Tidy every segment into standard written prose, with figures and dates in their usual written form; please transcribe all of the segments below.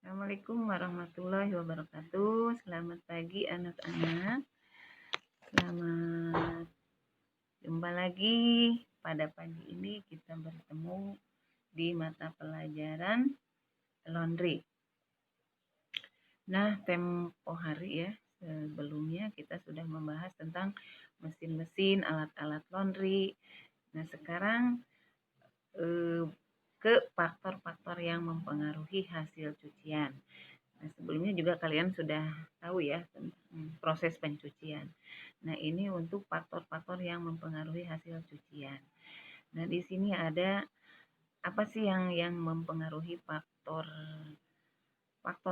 Assalamualaikum warahmatullahi wabarakatuh. Selamat pagi anak-anak. Selamat jumpa lagi. Pada pagi ini kita bertemu di mata pelajaran laundry. Nah, tempo hari ya, sebelumnya kita sudah membahas tentang mesin-mesin, alat-alat laundry. Nah, sekarang ke faktor-faktor yang mempengaruhi hasil cucian. Nah, sebelumnya juga kalian sudah tahu ya tentang proses pencucian. Nah, ini untuk faktor-faktor yang mempengaruhi hasil cucian. Nah, di sini ada apa sih yang mempengaruhi faktor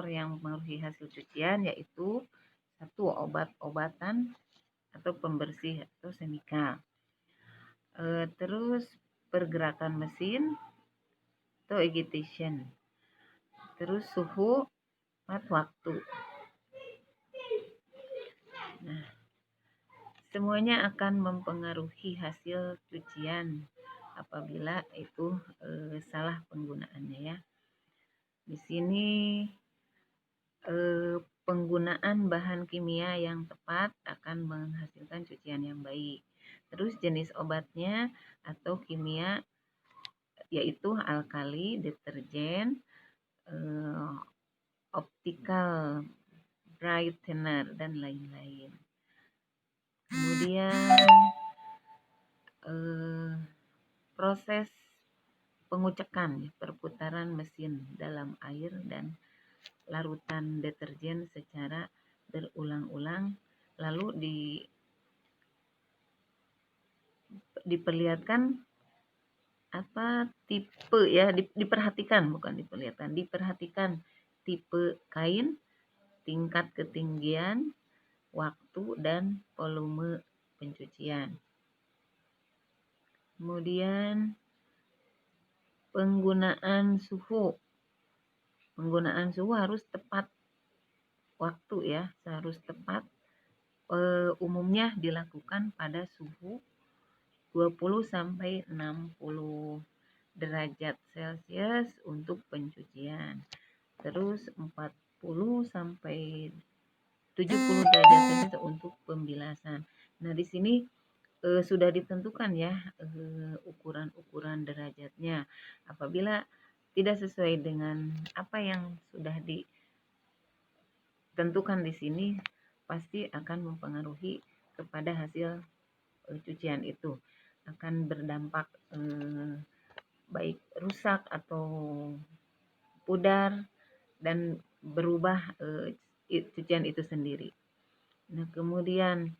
yang mempengaruhi hasil cucian, yaitu satu, obat-obatan atau pembersih atau chemical. Terus pergerakan mesin atau agitation. Terus suhu, waktu. Nah, semuanya akan mempengaruhi hasil cucian apabila itu salah penggunaannya ya. Di sini penggunaan bahan kimia yang tepat akan menghasilkan cucian yang baik. Terus jenis obatnya atau kimia yaitu alkali, deterjen, optical brightener dan lain-lain. Kemudian proses pengucekan, perputaran mesin dalam air dan larutan deterjen secara berulang-ulang, lalu diperlihatkan apa tipe ya, diperhatikan tipe kain, tingkat ketinggian, waktu dan volume pencucian. Kemudian penggunaan suhu harus tepat waktu ya, harus tepat. Umumnya dilakukan pada suhu 20 sampai 60 derajat Celcius untuk pencucian. Terus 40 sampai 70 derajat Celcius untuk pembilasan. Nah, di sini sudah ditentukan ya ukuran-ukuran derajatnya. Apabila tidak sesuai dengan apa yang sudah ditentukan di sini, pasti akan mempengaruhi kepada hasil cucian itu, akan berdampak baik rusak atau pudar dan berubah cucian itu sendiri. Nah, kemudian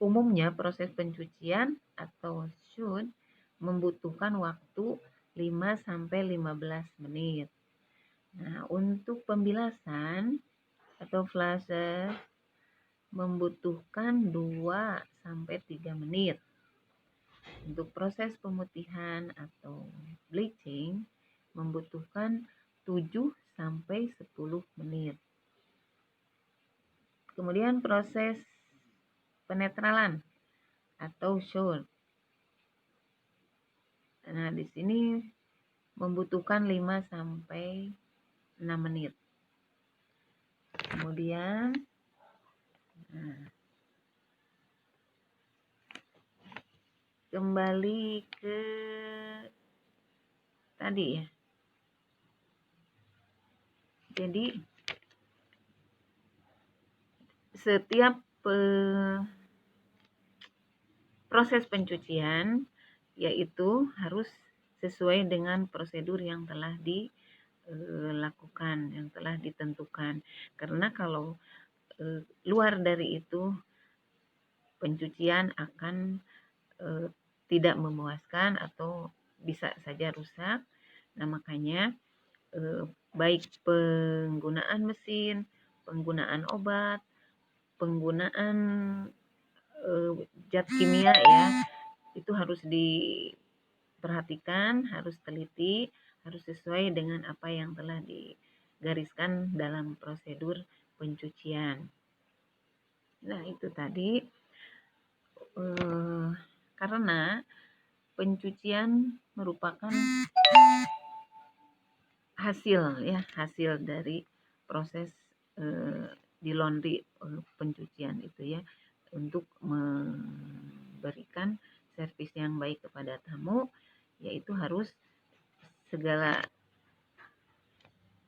umumnya proses pencucian atau shoot membutuhkan waktu 5 sampai 15 menit. Nah, untuk pembilasan atau flase membutuhkan 2 sampai 3 menit. Untuk proses pemutihan atau bleaching membutuhkan 7 sampai 10 menit. Kemudian proses penetralan atau shoot. Nah, di sini membutuhkan 5 sampai 6 menit. Kemudian kembali ke tadi ya. Jadi setiap proses pencucian yaitu harus sesuai dengan prosedur yang telah dilakukan, yang telah ditentukan. Karena kalau luar dari itu, pencucian akan tidak memuaskan atau bisa saja rusak. Nah, makanya baik penggunaan mesin, penggunaan obat, penggunaan zat kimia ya, itu harus diperhatikan, harus teliti, harus sesuai dengan apa yang telah digariskan dalam prosedur pencucian. Nah, itu tadi karena pencucian merupakan hasil dari proses di laundry pencucian itu ya, untuk memberikan servis yang baik kepada tamu, yaitu harus segala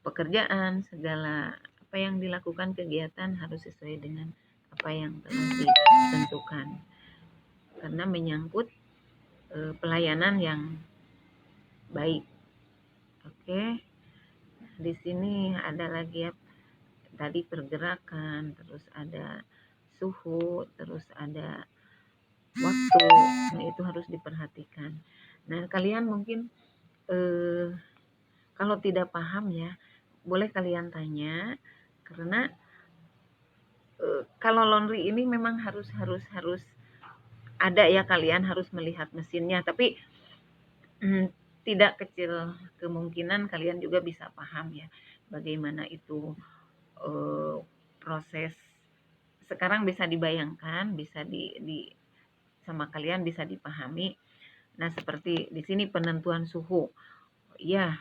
pekerjaan, segala apa yang dilakukan kegiatan harus sesuai dengan apa yang telah ditentukan, karena menyangkut pelayanan yang baik. Oke, di sini ada lagi ya, tadi pergerakan, terus ada suhu, terus ada waktu. Nah, itu harus diperhatikan. Nah, kalian mungkin kalau tidak paham ya, boleh kalian tanya, karena kalau laundry ini memang harus ada ya, kalian harus melihat mesinnya, tapi tidak kecil kemungkinan kalian juga bisa paham ya bagaimana itu proses. Sekarang bisa dibayangkan, bisa di sama kalian bisa dipahami. Nah, seperti di sini penentuan suhu. Ya,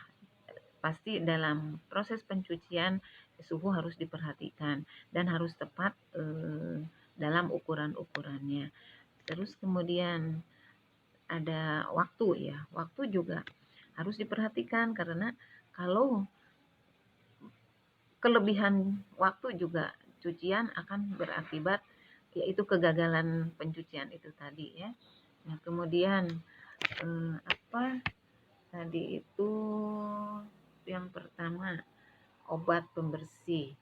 pasti dalam proses pencucian suhu harus diperhatikan dan harus tepat dalam ukuran-ukurannya. Terus kemudian ada waktu ya, waktu juga harus diperhatikan, karena kalau kelebihan waktu juga cucian akan berakibat yaitu kegagalan pencucian itu tadi ya. Nah, kemudian apa tadi itu, yang pertama obat pembersih.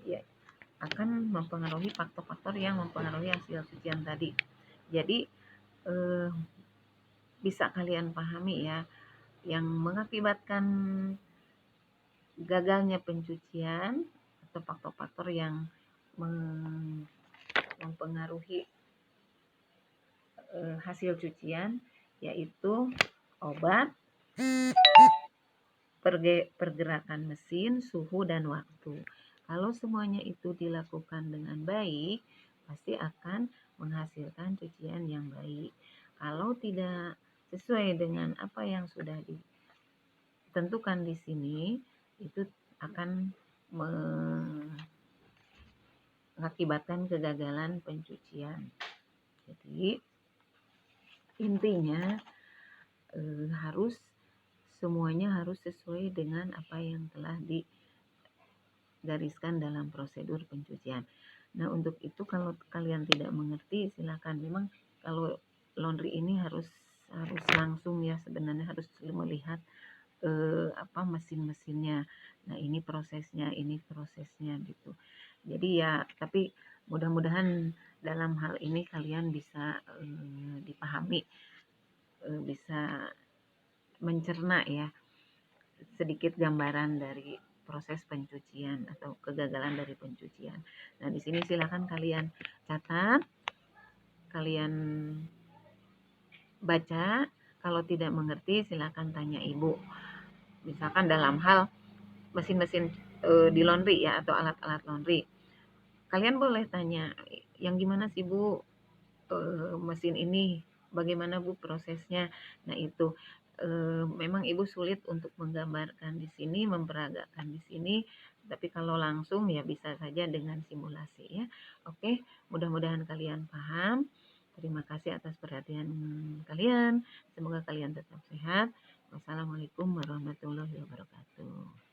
Ya, akan mempengaruhi faktor-faktor yang mempengaruhi hasil cucian tadi. Jadi bisa kalian pahami ya, yang mengakibatkan gagalnya pencucian atau faktor-faktor yang mempengaruhi hasil cucian, yaitu obat, pergerakan mesin, suhu, dan waktu. Kalau semuanya itu dilakukan dengan baik, pasti akan menghasilkan cucian yang baik. Kalau tidak sesuai dengan apa yang sudah ditentukan di sini, itu akan mengakibatkan kegagalan pencucian. Jadi intinya semuanya harus sesuai dengan apa yang telah digariskan dalam prosedur pencucian. Nah, untuk itu kalau kalian tidak mengerti, silakan. Memang kalau laundry ini harus langsung ya, sebenarnya harus melihat mesin-mesinnya. Nah, ini prosesnya gitu. Jadi ya, tapi mudah-mudahan dalam hal ini kalian bisa dipahami, bisa mencerna ya sedikit gambaran dari proses pencucian atau kegagalan dari pencucian. Nah, di sini silakan kalian catat, kalian baca. Kalau tidak mengerti silakan tanya ibu. Misalkan dalam hal mesin-mesin di laundry ya, atau alat-alat laundry, kalian boleh tanya, yang gimana sih bu mesin ini, bagaimana bu prosesnya. Nah, itu memang ibu sulit untuk menggambarkan di sini, memperagakan di sini, tapi kalau langsung ya bisa saja dengan simulasi ya. Oke, mudah-mudahan kalian paham. Terima kasih atas perhatian kalian. Semoga kalian tetap sehat. Wassalamualaikum warahmatullahi wabarakatuh.